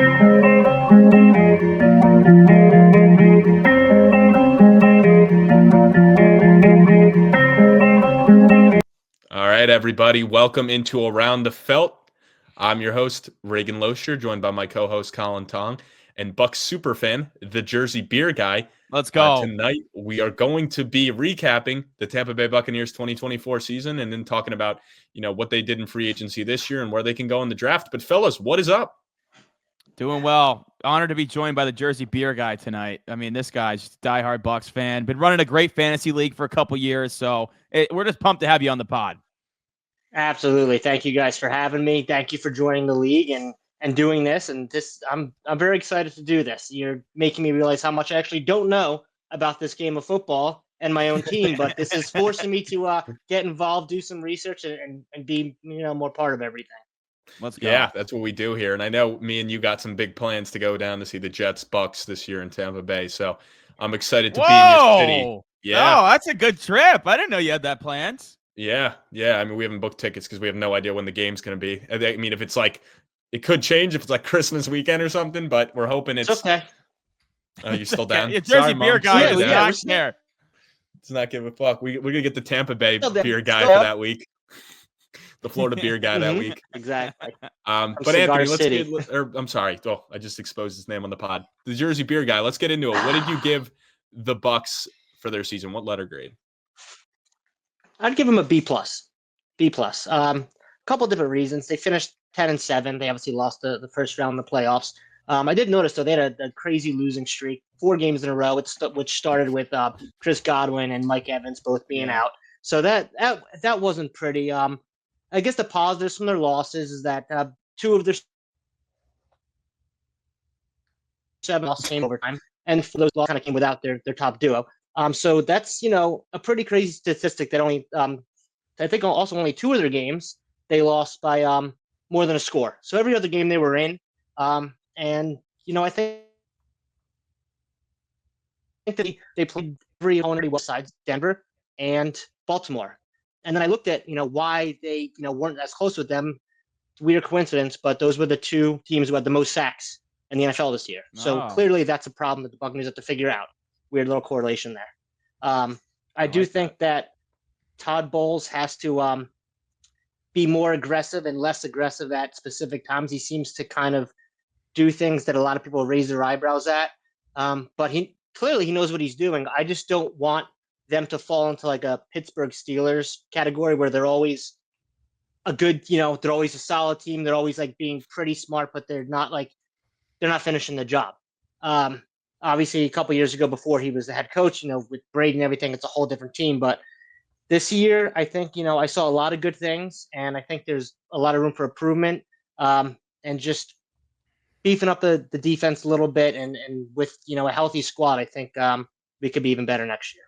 All right, everybody, welcome into Around the Felt. I'm your host, Reagan Loescher, joined by my co-host, Colin Tong, and Bucs superfan, the Jersey Beer Guy. Let's go. Tonight, we are going to be recapping the Tampa Bay Buccaneers 2024 season and then talking about, what they did in free agency this year and where they can go in the draft. But fellas, what is up? Doing well. Honored to be joined by the Jersey Beer Guy tonight. I mean, this guy's just a diehard Bucs fan. Been running a great fantasy league for a couple years, so we're just pumped to have you on the pod. Absolutely. Thank you guys for having me. Thank you for joining the league and doing this. And this, I'm very excited to do this. You're making me realize how much I actually don't know about this game of football and my own team, but this is forcing me to get involved, do some research, and be more part of everything. Let's go. Yeah, that's what we do here. And I know me and you got some big plans to go down to see the Jets Bucs this year in Tampa Bay. So I'm excited to be in your city. Yeah. Oh, that's a good trip. I didn't know you had that planned. Yeah. I mean, we haven't booked tickets because we have no idea when the game's going to be. I mean, if it's like, it could change if it's like Christmas weekend or something, but we're hoping it's okay. You still down? Yeah, Jersey Beer Guy is not there. Let's not give a fuck. We're going to get the Tampa Bay Beer Guy for that week. The Florida Beer Guy that week. Exactly. But Anthony, I'm sorry. Oh, I just exposed his name on the pod. The Jersey Beer Guy. Let's get into it. What did you give the Bucs for their season? What letter grade? I'd give them a B+. B+. A couple different reasons. They finished 10-7. They obviously lost the first round in the playoffs. I did notice, though, they had a crazy losing streak, 4 games in a row, which started with Chris Godwin and Mike Evans both being out. So that wasn't pretty. I guess the positives from their losses is that 2 of their 7 losses came overtime, and for those losses kind of came without their top duo. So that's a pretty crazy statistic that only I think also only 2 of their games they lost by more than a score. So every other game they were in, and I think that they played 3 opponent besides Denver and Baltimore. And then I looked at, why they, weren't as close with them. Weird coincidence, but those were the 2 teams who had the most sacks in the NFL this year. So clearly that's a problem that the Buccaneers have to figure out. Weird little correlation there. I do think that Todd Bowles has to be more aggressive and less aggressive at specific times. He seems to kind of do things that a lot of people raise their eyebrows at. But he knows what he's doing. I just don't want them to fall into like a Pittsburgh Steelers category where they're always a good, they're always a solid team. They're always like being pretty smart, but they're not finishing the job. Obviously a couple years ago before he was the head coach, with Brady and everything, it's a whole different team. But this year, I think, I saw a lot of good things, and I think there's a lot of room for improvement, and just beefing up the defense a little bit, and with, a healthy squad, I think we could be even better next year.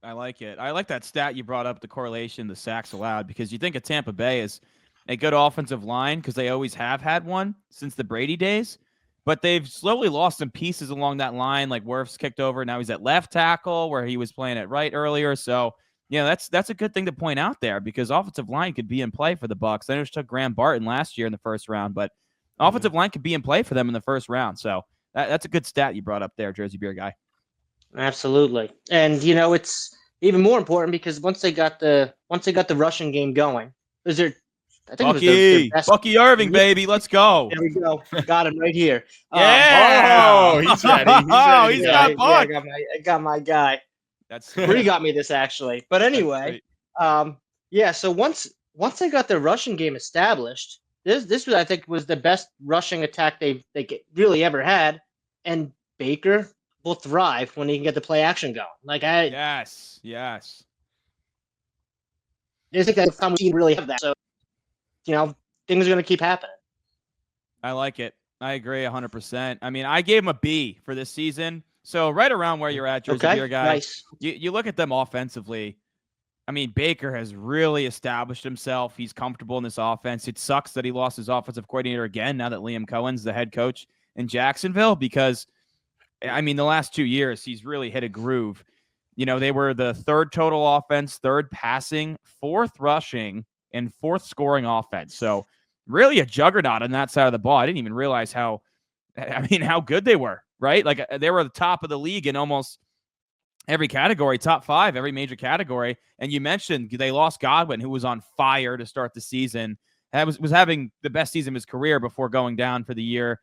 I like it. I like that stat you brought up, the correlation, the sacks allowed, because you think of Tampa Bay as a good offensive line because they always have had one since the Brady days, but they've slowly lost some pieces along that line. Like Wirfs kicked over. Now he's at left tackle where he was playing at right earlier. So, that's a good thing to point out there because offensive line could be in play for the Bucs. I know it took Graham Barton last year in the first round, but offensive line could be in play for them in the first round. So that's a good stat you brought up there, Jersey Beer Guy. Absolutely. And it's even more important because once they got the rushing game going, I think Bucky, it was their best. Bucky Irving, baby, let's go. There we go. Got him right here. Yeah. He's ready. He's got Buck. I got my guy. That's Bree got me this actually. But anyway, so once they got their rushing game established, this was, I think, was the best rushing attack they really ever had, and Baker will thrive when he can get the play action going. Yes. I think that's time we really have that. So, things are going to keep happening. I like it. I agree 100%. I mean, I gave him a B for this season. So right around where you're at, Jersey Beer Guy. Nice. You look at them offensively. I mean, Baker has really established himself. He's comfortable in this offense. It sucks that he lost his offensive coordinator again now that Liam Cohen's the head coach in Jacksonville because, I mean, the last 2 years, he's really hit a groove. They were the 3rd total offense, 3rd passing, 4th rushing, and 4th scoring offense. So really a juggernaut on that side of the ball. I didn't even realize how good they were, right? Like they were at the top of the league in almost every category, top 5, every major category. And you mentioned they lost Godwin, who was on fire to start the season. Was having the best season of his career before going down for the year.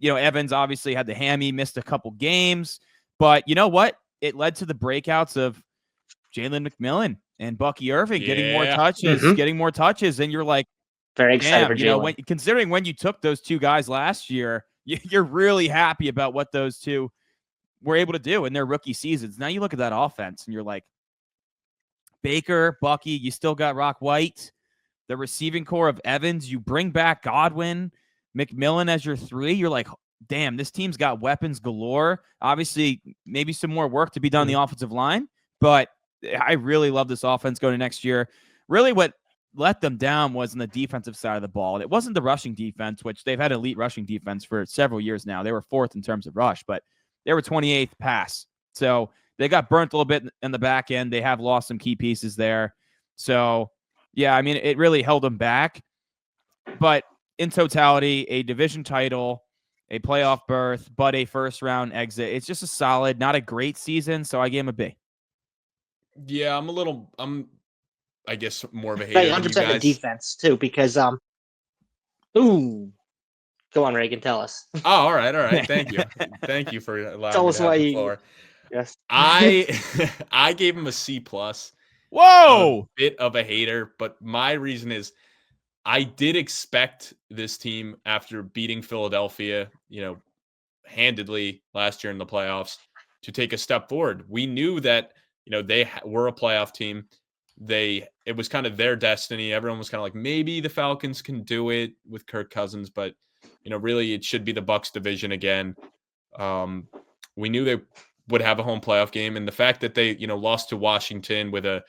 Evans obviously had the hammy, missed a couple games. But you know what? It led to the breakouts of Jalen McMillan and Bucky Irving getting more touches. And you're like, very excited for Jalen. Considering when you took those two guys last year, you're really happy about what those two were able to do in their rookie seasons. Now you look at that offense and you're like, Baker, Bucky, you still got Rock White, the receiving core of Evans, you bring back Godwin, McMillan as your 3. You're like, damn, this team's got weapons galore. Obviously, maybe some more work to be done on the offensive line, but I really love this offense going to next year. Really what let them down was on the defensive side of the ball. And it wasn't the rushing defense, which they've had elite rushing defense for several years now. They were 4th in terms of rush, but they were 28th pass. So they got burnt a little bit in the back end. They have lost some key pieces there. So, yeah, I mean, it really held them back. But in totality, a division title, a playoff berth, but a first-round exit. It's just a solid, not a great season, so I gave him a B. Yeah, I'm I guess more of a hater than you 100% the guys. defense too, because go on, Reagan, tell us. Oh, all right. Thank you for allowing Tell me us to have why the you. floor. Yes. I gave him a C+. Whoa! I'm a bit of a hater, but my reason is I did expect this team, after beating Philadelphia, handedly last year in the playoffs, to take a step forward. We knew that, they were a playoff team. It was kind of their destiny. Everyone was kind of like, maybe the Falcons can do it with Kirk Cousins, but really it should be the Bucs division again. We knew they would have a home playoff game, and the fact that they, lost to Washington with a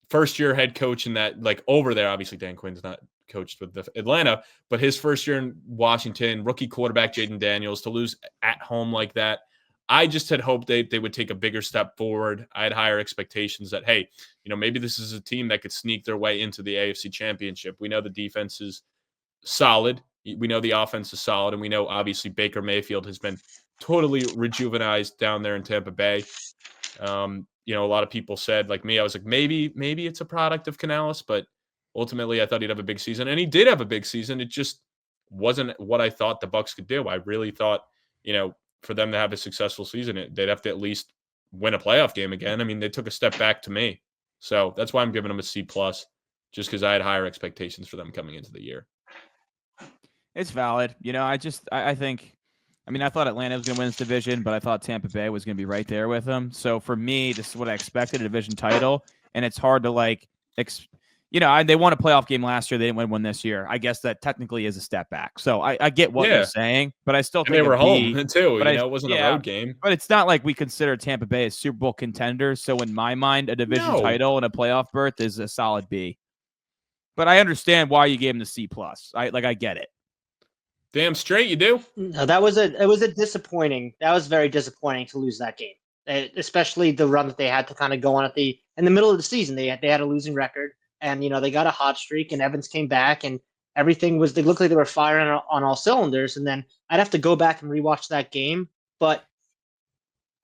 first-year head coach in that, like, over there, obviously Dan Quinn's not coached with the Atlanta, but his first year in Washington, rookie quarterback Jaden Daniels, to lose at home like that. I just had hoped they would take a bigger step forward. I had higher expectations that, hey, maybe this is a team that could sneak their way into the AFC Championship. We know the defense is solid. We know the offense is solid. And we know, obviously, Baker Mayfield has been totally rejuvenized down there in Tampa Bay. A lot of people said, like me, I was like, maybe it's a product of Canales, but ultimately I thought he'd have a big season. And he did have a big season. It just wasn't what I thought the Bucs could do. I really thought, for them to have a successful season, they'd have to at least win a playoff game again. I mean, they took a step back to me. So that's why I'm giving them a C+, just because I had higher expectations for them coming into the year. It's valid. I think, I thought Atlanta was going to win this division, but I thought Tampa Bay was going to be right there with them. So for me, this is what I expected, a division title. And it's hard to they won a playoff game last year. They didn't win one this year. I guess that technically is a step back. So I get what you're saying, but I still think they were home too. But it wasn't a road game. But it's not like we consider Tampa Bay as Super Bowl contenders. So in my mind, a division title and a playoff berth is a solid B. But I understand why you gave him the C+. I get it. Damn straight you do. No, that was a disappointing. That was very disappointing to lose that game, especially the run that they had to kind of go on in the middle of the season. They had a losing record. And, they got a hot streak, and Evans came back, and everything they looked like they were firing on all cylinders. And then I'd have to go back and rewatch that game. But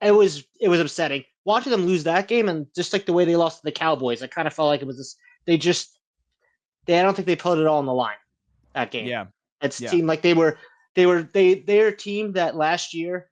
it was upsetting. Watching them lose that game, and just like the way they lost to the Cowboys, I kind of felt like it was this, I don't think they put it all on the line that game. Yeah. It seemed like they're a team that last year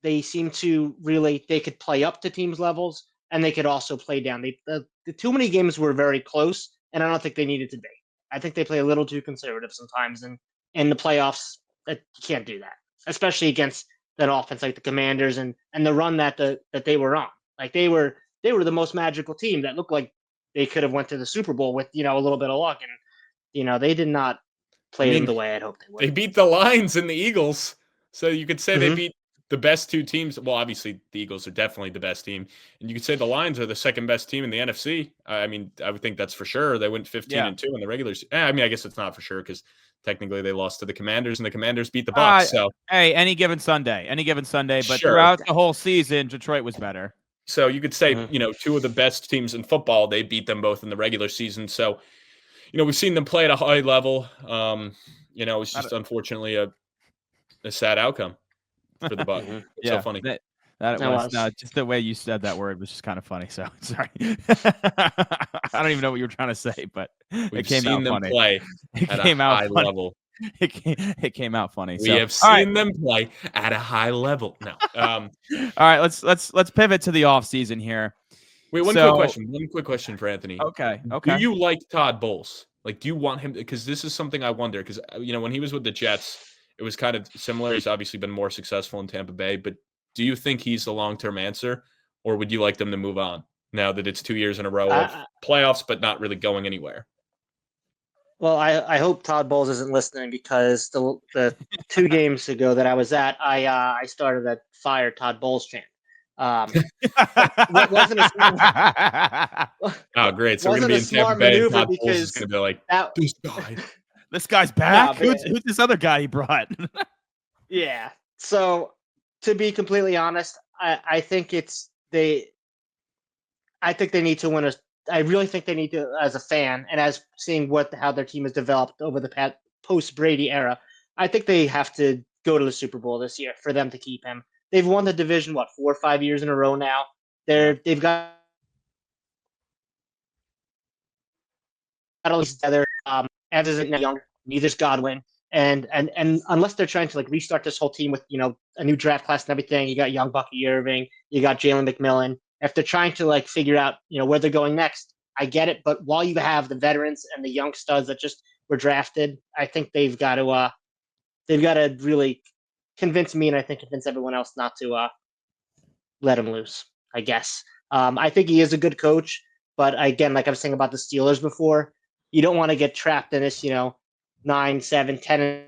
they seemed to really, they could play up to teams' levels, and they could also play down. The too many games were very close, and I don't think they needed to be. I think they play a little too conservative sometimes, and in the playoffs, you can't do that, especially against that offense like the Commanders and the run that they were on. Like they were the most magical team that looked like they could have went to the Super Bowl with a little bit of luck, and they did not play them the way I'd hoped they would. They beat the Lions and the Eagles, so you could say they beat the best two teams. Well, obviously the Eagles are definitely the best team, and you could say the Lions are the second best team in the NFC. I would think that's for sure. They went 15-2 in the regular season. I guess it's not for sure because technically they lost to the Commanders, and the Commanders beat the Bucs. So hey, any given Sunday, but throughout the whole season, Detroit was better. So you could say two of the best teams in football, they beat them both in the regular season. So we've seen them play at a high level. It's just unfortunately a sad outcome for the Bucs. Mhm. It's so funny. That it That was. was. No, just the way you said that word was just kind of funny. So sorry. I don't even know what you were trying to say, but it We've came seen out them funny. play It at a came out high funny. level. It came out funny. We So have all right. seen them play at a high level. No. All right, let's pivot to the off season here. Wait, one quick question for Anthony. Okay. Do you like Todd Bowles? Like, do you want him? Because this is something I wonder. Because when he was with the Jets, it was kind of similar. He's obviously been more successful in Tampa Bay. But do you think he's the long-term answer, or would you like them to move on now that it's 2 years in a row of playoffs, but not really going anywhere? Well, I hope Todd Bowles isn't listening, because the 2 games ago that I was at, I started a fire Todd Bowles chant. Wasn't a smart, Oh, great! So we're gonna wasn't be a in Tampa smart Bay, and maneuver Todd Bowles is because gonna be like, that, this guy. This guy's back. Nah, Who's this other guy he brought? yeah. So to be completely honest, I think I think they need to win I really think they need to, as a fan and as seeing how their team has developed over the past post Brady era, I think they have to go to the Super Bowl this year for them to keep him. They've won the division 4 or 5 years in a row now. They've got together. As isn't young, neither's Godwin. And unless they're trying to like restart this whole team with a new draft class and everything, you got young Bucky Irving, you got Jalen McMillan. If they're trying to like figure out where they're going next, I get it. But while you have the veterans and the young studs that just were drafted, I think they've got to really convince me, and I think convince everyone else not to let him loose, I guess. I think he is a good coach, but again, like I was saying about the Steelers before, you don't want to get trapped in this 9, 7, 10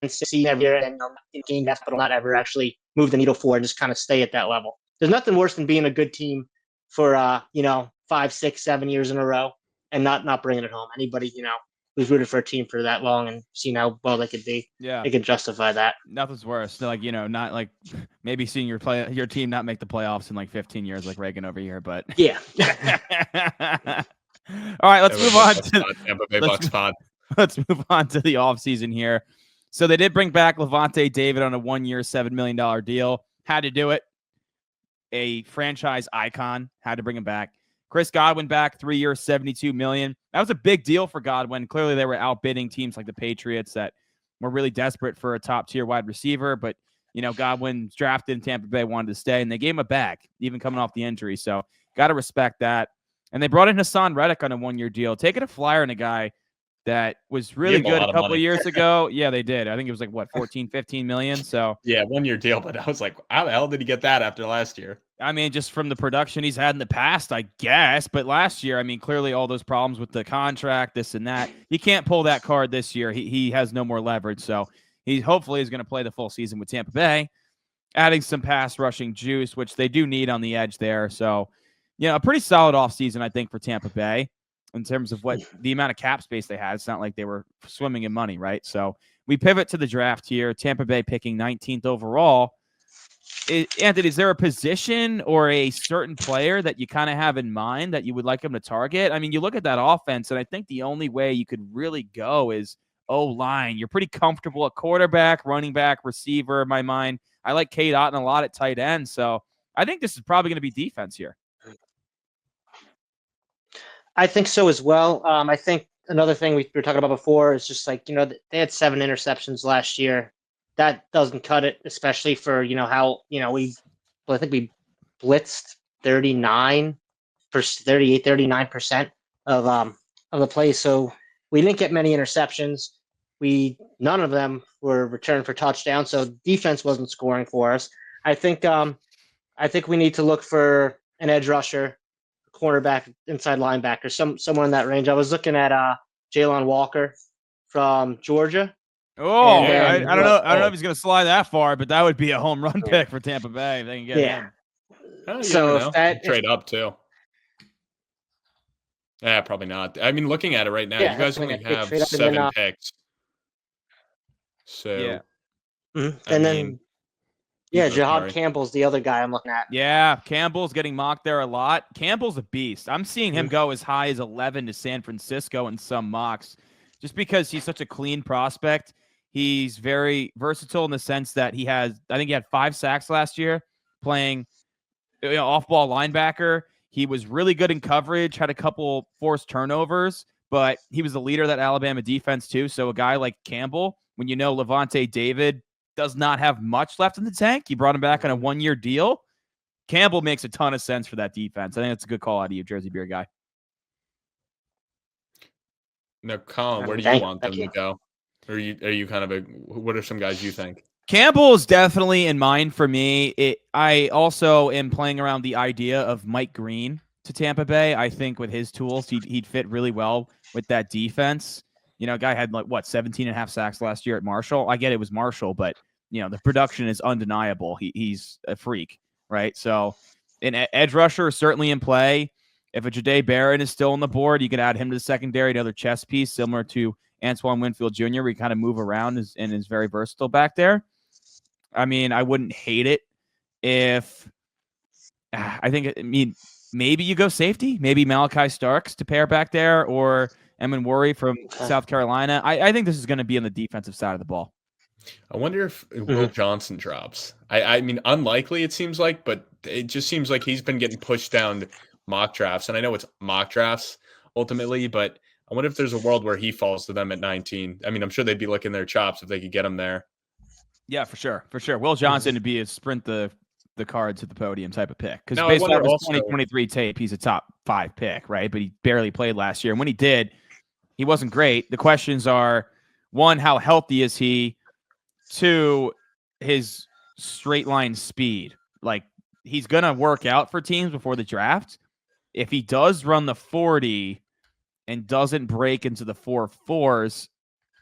and 6 every year and game that, but not ever actually move the needle forward and just kind of stay at that level. There's nothing worse than being a good team for 5, 6, 7 years in a row and not bringing it home. Anybody who's rooted for a team for that long and seen how well they could be, they can justify that. Nothing's worse. Like not like maybe seeing your team not make the playoffs in like 15 years, like Reagan over here. But yeah. All right, let's move on to Tampa Bay Bucs pod. Let's move on to the offseason here. So they did bring back Levante David on a 1-year, $7 million deal. Had to do it. A franchise icon. Had to bring him back. Chris Godwin back, 3 years, $72 million. That was a big deal for Godwin. Clearly, they were outbidding teams like the Patriots that were really desperate for a top-tier wide receiver. But, Godwin's drafted in Tampa Bay, wanted to stay, and they gave him a bag, even coming off the injury. So got to respect that. And they brought in Hassan Reddick on a 1-year deal, taking a flyer on a guy that was really good a couple of years ago. Yeah, they did. I think it was like, 14, 15 million. So yeah, 1-year deal. But I was like, how the hell did he get that after last year? I mean, just from the production he's had in the past, I guess. But last year, I mean, clearly all those problems with the contract, this and that. He can't pull that card this year. He has no more leverage. So he hopefully is going to play the full season with Tampa Bay, adding some pass rushing juice, which they do need on the edge there. So, a pretty solid offseason, I think, for Tampa Bay in terms of what the amount of cap space they had. It's not like they were swimming in money, right? So we pivot to the draft here. Tampa Bay picking 19th overall. Anthony, is there a position or a certain player that you kind of have in mind that you would like him to target? I mean, you look at that offense, and I think the only way you could really go is O-line. You're pretty comfortable at quarterback, running back, receiver, in my mind. I like Cade Otton a lot at tight end. So I think this is probably going to be defense here. I think so as well. I think another thing we were talking about before is just like, they had 7 interceptions last year. That doesn't cut it, especially for, how, I think we blitzed 39%, 39% of the plays. So we didn't get many interceptions. None of them were returned for touchdowns. So defense wasn't scoring for us. I think we need to look for an edge rusher, cornerback, inside linebacker, someone in that range. I was looking at Jalen Walker from Georgia. Oh, I don't know. I don't know if he's going to slide that far, but that would be a home run pick for Tampa Bay if they can get him. So trade up too. Yeah, probably not. I mean, looking at it right now, you guys only have 7 picks. So, and then Yeah, Sorry. Jahad Campbell's the other guy I'm looking at. Yeah, Campbell's getting mocked there a lot. Campbell's a beast. I'm seeing him go as high as 11 to San Francisco in some mocks just because he's such a clean prospect. He's very versatile in the sense that I think he had 5 sacks last year playing off-ball linebacker. He was really good in coverage, had a couple forced turnovers, but he was the leader of that Alabama defense too. So a guy like Campbell, when you know Levante David does not have much left in the tank, you brought him back on a 1-year deal. Campbell makes a ton of sense for that defense. I think that's a good call out of you, Jersey Beer guy. Now, Colin, where do you want them to go? Or are you kind of what are some guys you think? Campbell is definitely in mind for me. I also am playing around the idea of Mike Green to Tampa Bay. I think with his tools, he'd fit really well with that defense. Guy had 17.5 sacks last year at Marshall. I get it was Marshall, but the production is undeniable. He's a freak, right? So an edge rusher is certainly in play. If a Jahdae Barron is still on the board, you could add him to the secondary, another chess piece similar to Antoine Winfield Jr. We kind of move around and is very versatile back there. I mean, I wouldn't hate it if maybe you go safety, maybe Malachi Starks to pair back there, or Emin Worry from South Carolina. I think this is going to be on the defensive side of the ball. I wonder if Will Johnson drops. I mean, unlikely it seems like, but it just seems like he's been getting pushed down to mock drafts. And I know it's mock drafts ultimately, but I wonder if there's a world where he falls to them at 19. I mean, I'm sure they'd be licking their chops if they could get him there. Yeah, for sure. For sure. Will Johnson would be a sprint the card to the podium type of pick. Because based on his 2023 tape, he's a top 5 pick, right? But he barely played last year. And when he did, he wasn't great. The questions are, 1, how healthy is he? 2, his straight line speed. Like, he's going to work out for teams before the draft. If he does run the 40 and doesn't break into the 4.4s,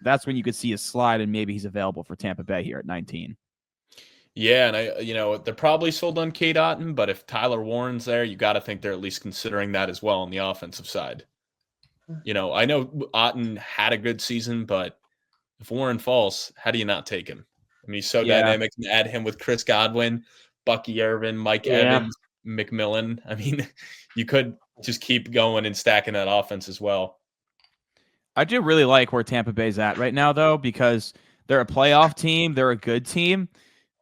that's when you could see a slide and maybe he's available for Tampa Bay here at 19. Yeah, and they're probably sold on Cade Otton, but if Tyler Warren's there, you got to think they're at least considering that as well on the offensive side. I know Otton had a good season, but if Warren falls, how do you not take him? I mean, he's so dynamic. And add him with Chris Godwin, Bucky Irvin, Mike Evans, McMillan. I mean, you could just keep going and stacking that offense as well. I do really like where Tampa Bay's at right now, though, because they're a playoff team. They're a good team,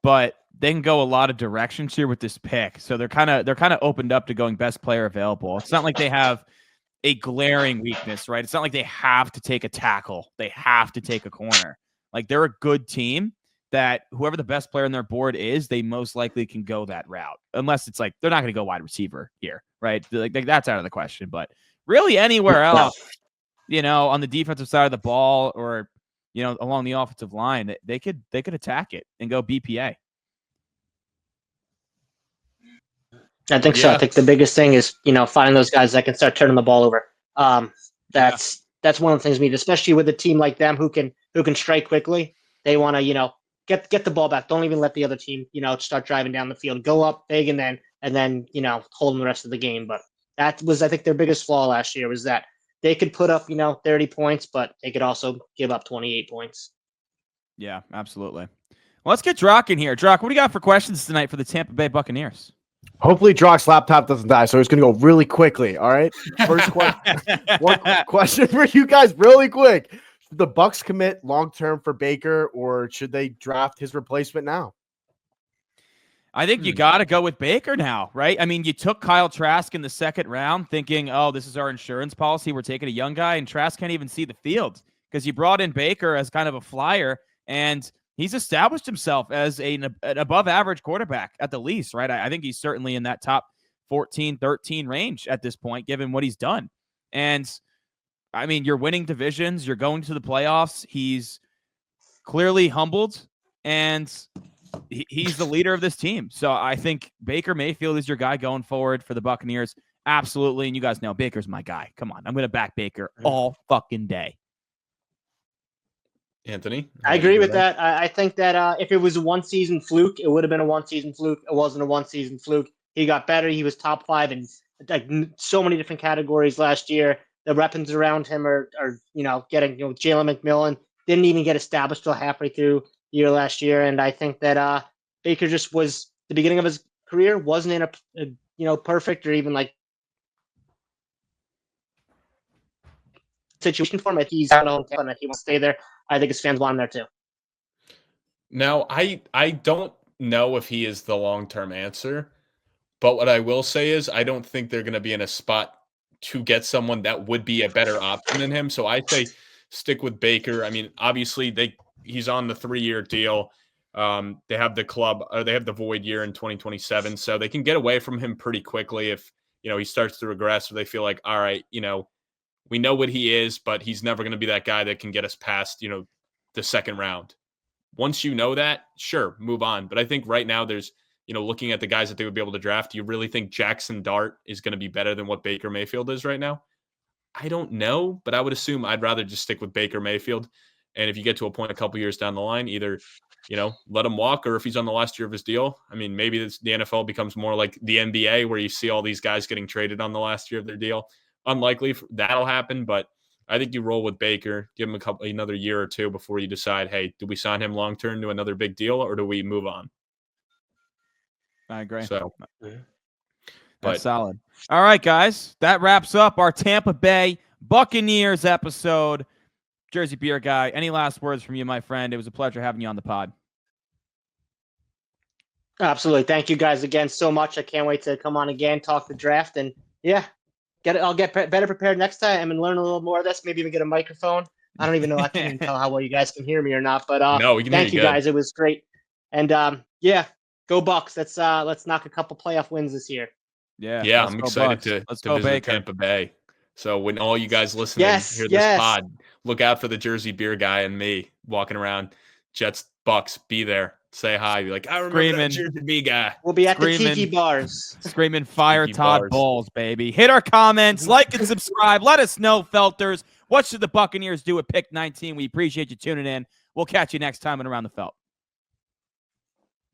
but they can go a lot of directions here with this pick. So they're kind of opened up to going best player available. It's not like they have a glaring weakness, right? It's not like they have to take a tackle. They have to take a corner. Like, they're a good team that whoever the best player on their board is, they most likely can go that route. Unless it's like, they're not going to go wide receiver here, right? Like that's out of the question. But really anywhere else, on the defensive side of the ball or, along the offensive line, they could attack it and go BPA. I think so. I think the biggest thing is, finding those guys that can start turning the ball over. That's one of the things we need, especially with a team like them who can strike quickly. They want to, get the ball back. Don't even let the other team, start driving down the field. Go up big and then hold them the rest of the game. But that was, I think, their biggest flaw last year was that they could put up, 30 points, but they could also give up 28 points. Yeah, absolutely. Well, let's get Drock in here. Drock, what do you got for questions tonight for the Tampa Bay Buccaneers? Hopefully Drock's laptop doesn't die, so it's going to go really quickly, all right? First question, one question for you guys really quick. Should the Bucs commit long-term for Baker, or should they draft his replacement now? I think you got to go with Baker now, right? I mean, you took Kyle Trask in the second round thinking, oh, this is our insurance policy. We're taking a young guy, and Trask can't even see the field because you brought in Baker as kind of a flyer, and he's established himself as an above-average quarterback at the least, right? I think he's certainly in that top 14, 13 range at this point, given what he's done. And, I mean, you're winning divisions. You're going to the playoffs. He's clearly humbled, and he's the leader of this team. So I think Baker Mayfield is your guy going forward for the Buccaneers. Absolutely. And you guys know Baker's my guy. Come on. I'm going to back Baker all fucking day. Anthony? I agree with that. I think that if it was a one-season fluke, it would have been a one-season fluke. It wasn't a one-season fluke. He got better. He was top 5 in so many different categories last year. The weapons around him are getting, Jalen McMillan didn't even get established till halfway through the year last year. And I think that Baker just was the beginning of his career wasn't in a perfect or even like situation for him. If he's out of home and he wants to stay there, I think his fans want him there too. Now, I don't know if he is the long-term answer, but what I will say is I don't think they're going to be in a spot to get someone that would be a better option than him. So I say stick with Baker. I mean, obviously he's on the 3-year deal. They have the void year in 2027, so they can get away from him pretty quickly if he starts to regress, or they feel like, all right, we know what he is, but he's never going to be that guy that can get us past the second round. Once you know that, sure, move on. But I think right now there's, looking at the guys that they would be able to draft, do you really think Jackson Dart is going to be better than what Baker Mayfield is right now? I don't know, but I would assume I'd rather just stick with Baker Mayfield. And if you get to a point a couple years down the line, either, let him walk, or if he's on the last year of his deal, I mean, maybe the NFL becomes more like the NBA where you see all these guys getting traded on the last year of their deal. Unlikely that'll happen, but I think you roll with Baker, give him another year or two before you decide, hey, do we sign him long-term to another big deal, or do we move on? I agree. So, that's solid. All right, guys, that wraps up our Tampa Bay Buccaneers episode. Jersey Beer Guy, any last words from you, my friend? It was a pleasure having you on the pod. Absolutely. Thank you guys again so much. I can't wait to come on again, talk the draft, and yeah. I'll get better prepared next time and learn a little more of this. Maybe even get a microphone. I don't even know. I can't even tell how well you guys can hear me or not. But no, we can thank hear you good. guys. It was great. And yeah, go Bucs. Let's knock a couple playoff wins this year. Yeah. I'm excited to visit Baker. Tampa Bay. So when all you guys listening hear this pod, look out for the Jersey Beer Guy and me walking around. Jets, Bucs, be there. Say hi. Be like, I remember that Jersey Beer Guy. We'll be at the tiki bars. Screaming fire Todd Bowles, baby. Hit our comments, like and subscribe. Let us know, Felters. What should the Buccaneers do at pick 19? We appreciate you tuning in. We'll catch you next time on Around the Felt.